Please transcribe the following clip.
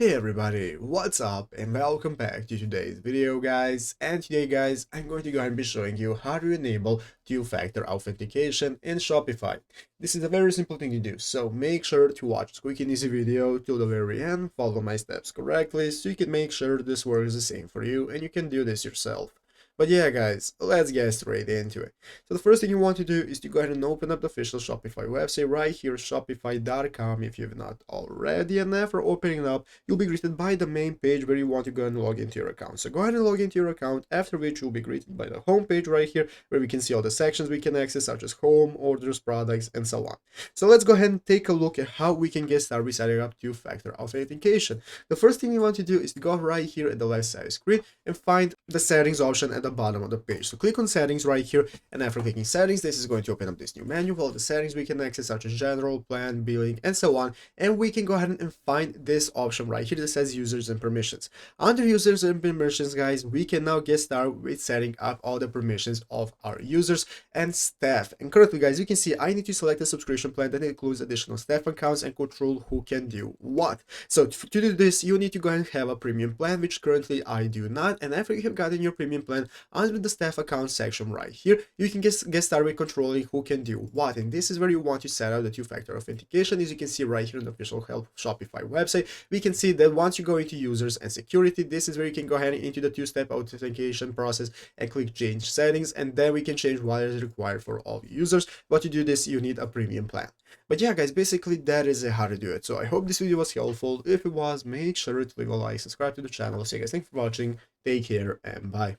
Hey everybody, what's up and welcome back to today's video guys. And today guys, I'm going to go ahead and be showing you how to enable two-factor authentication in Shopify. This is a very simple thing to do, so make sure to watch this quick and easy video till the very end, follow my steps correctly so you can make sure this works the same for you and you can do this yourself. But yeah guys, let's get straight into it. So the first thing you want to do is to go ahead and open up the official Shopify website right here, shopify.com, if you've not already. And after opening it up, you'll be greeted by the main page where you want to go and log into your account. So go ahead and log into your account, after which you'll be greeted by the home page right here where we can see all the sections we can access, such as home, orders, products, and so on. So let's go ahead and take a look at how we can get started with setting up two-factor authentication. The first thing you want to do is to go right here at the left side of the screen and find the settings option at the bottom of the page. So click on settings right here, and after clicking settings, this is going to open up this new menu with all the settings we can access, such as general, plan, billing, and so on. And we can go ahead and find this option right here that says users and permissions. Under users and permissions, guys, we can now get started with setting up all the permissions of our users and staff. And currently, guys, you can see I need to select a subscription plan that includes additional staff accounts and control who can do what. So to do this, you need to go ahead and have a premium plan, which currently I do not. And after you have gotten your premium plan, under the staff account section right here, you can get started with controlling who can do what. And this is where you want to set up the two-factor authentication. As you can see right here on the official Help Shopify website, we can see that once you go into users and security, this is where you can go ahead into the two-step authentication process and click change settings, and then we can change what is required for all users. But to do this, you need a premium plan. But yeah guys, basically that is how to do it. So I hope this video was helpful. If it was, make sure to leave a like, subscribe to the channel. So you guys, thanks for watching, take care, and bye.